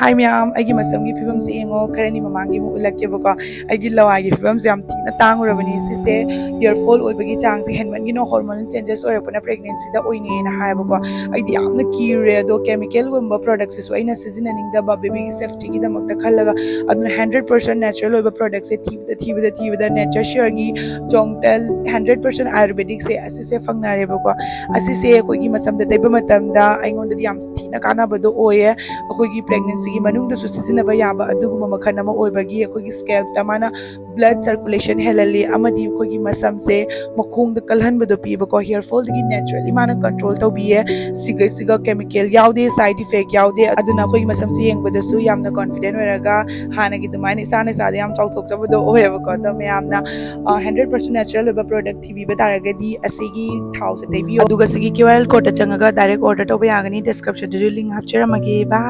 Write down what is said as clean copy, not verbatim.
Hi ma'am, ꯑꯩꯒꯤ ꯃꯁꯝꯒꯤ ꯐꯤꯕꯝꯁꯦ ꯌꯦꯡꯉꯣ ꯈꯔꯅꯤ ꯃꯃꯥꯡꯒꯤ ꯑꯃꯨꯛ ꯎꯠꯂꯛꯀꯦꯕꯀꯣ ꯑꯩꯒꯤ ꯂꯋꯥꯏꯒꯤ ꯐꯤꯕꯝꯁꯦ ꯌꯥꯝ ꯊꯤꯅ ꯇꯥꯡꯉꯨꯔꯕꯅꯤ ꯁꯤꯁꯦ ꯏꯌꯔ ꯐꯣꯜ ꯑꯣꯏꯕꯒꯤ ꯆꯥꯡꯁꯦ ꯍꯦꯟꯃꯟꯒꯤꯅꯣ ꯍꯣꯔꯃꯣꯅꯦꯜ ꯆꯦꯟꯖꯦꯁ ꯑꯣꯏꯔꯛꯄꯅ ꯄ꯭ꯔꯦꯒꯅꯦꯟꯁꯤꯗ ꯑꯣꯏꯅꯦꯅ ꯍꯥꯏꯌꯦꯕꯀꯣ ꯑꯩꯗꯤ ꯌꯥꯝꯅ ꯀꯤꯔꯨꯔꯦ ꯑꯗꯣ ꯀꯦꯃꯤꯀꯦꯜꯒꯨꯝꯕ ꯄ꯭ꯔꯣꯗꯛꯁꯤꯁꯨ ꯑꯩꯅ ꯁꯤꯖꯤꯟꯅꯅꯤꯡꯗꯕ ꯕꯦꯕꯤꯒꯤ ꯁꯦꯐꯇꯤꯒꯤꯗꯃꯛꯇ ꯈꯜꯂꯒ ꯑꯗꯨꯅ 100% ꯅꯦꯆꯔꯦꯜ ꯑꯣꯏꯕ ꯄ꯭ꯔꯣꯗꯛꯁꯦ ꯊꯤꯕꯗ ꯅꯦꯆꯔ ꯁꯤꯌꯔꯒꯤ ꯖꯣꯡꯇꯦꯜ 100% ꯑꯥꯌꯨꯔꯕꯦꯗꯤꯛꯁꯦ ꯑꯁꯤꯁꯦ ꯐꯪꯅꯔꯦꯕꯀꯣ ꯑꯁꯤꯁꯦ ꯑꯩꯈꯣꯏꯒꯤ ꯃꯁꯝꯗ ꯇꯩꯕ ꯃꯇꯝꯗ ꯑꯩꯉꯣꯟꯗꯗꯤ ꯌꯥꯝ ꯊꯤꯅ ꯀꯥꯟꯅꯕꯗꯣ ꯑꯣꯏꯌꯦ ꯑꯩꯈꯣꯏꯒꯤ ꯄ꯭ꯔꯦꯒꯅꯦꯟꯁꯤꯒꯤ ꯃꯅꯨꯡꯗꯁꯨ ꯁꯤꯖꯤꯟꯅꯕ ꯌꯥꯕ ꯑꯗꯨꯒꯨꯝꯕ ꯃꯈꯜ ꯑꯃ ꯑꯣꯏꯕꯒꯤ ꯑꯩꯈꯣꯏꯒꯤ ꯁ꯭ꯀꯦꯜꯞꯇ ꯃꯥꯅ ꯕ꯭ꯂꯗ ꯁꯔꯀꯨꯂꯦꯁꯟ ꯍꯦꯜꯍꯜꯂꯤ ꯑꯃꯗꯤ ꯑꯩꯈꯣꯏꯒꯤ ꯃꯁꯝꯁꯦ ꯃꯈꯣꯡꯗ ꯀꯜꯍꯟꯕꯗꯣ ꯄꯤꯕꯀꯣ ꯍꯤꯌꯔ ꯐꯣꯜꯗꯒꯤ ꯅꯦꯆꯔꯦꯜꯂꯤ ꯃꯥꯅ ꯀꯟꯇ꯭ꯔꯣꯜ ꯇꯧꯕꯤꯌꯦ ꯁꯤꯒ ꯀꯦꯃꯤꯀꯦꯜ ꯌꯥꯎꯗꯦ ꯁꯥꯏꯠ ꯏꯐꯦꯛ ꯌꯥꯎꯗꯦ ꯑꯗꯨꯅ ꯑꯩꯈꯣꯏꯒꯤ ꯃꯁꯝꯁꯦ ꯌꯦꯡꯕꯗꯁꯨ ꯌꯥꯝꯅ ꯀꯣꯟꯐꯤꯗꯦꯟ ꯑꯣꯏꯔꯒ ꯍꯥꯟꯅꯒꯤ ꯑꯗꯨꯃꯥꯏꯅ ꯏꯁꯥꯗ ꯌꯥꯝ ꯆꯥꯎꯊꯣꯛꯆꯕꯗꯣ ꯑꯣꯏꯌꯦꯕꯀꯣ ꯑꯗꯣ ꯃꯌꯥꯝꯅ 100% ꯅꯦꯆꯔꯦꯜ ꯑꯣꯏꯕ ꯄ꯭ꯔꯣꯗꯛ ꯊꯤꯕꯤꯕ ꯇꯥꯔꯒꯗꯤ ꯑꯁꯤꯒꯤ ꯊꯥꯎꯁꯦ ꯇꯩꯕꯤꯌꯣ ꯑꯗꯨꯒ ꯁꯤꯒꯤ QR ꯀꯣꯗꯇ ꯆꯪꯉꯒ ꯗꯥꯏꯔꯦꯛ ꯑꯣꯔꯗꯔ ꯇꯧꯕ ꯌꯥꯒꯅꯤ ꯗꯤꯁꯀ꯭ꯔꯤꯞꯁꯟꯗꯁꯨ ꯂꯤꯡ ꯍꯥꯞꯆꯔꯝꯃꯒꯦ ꯕꯥꯏ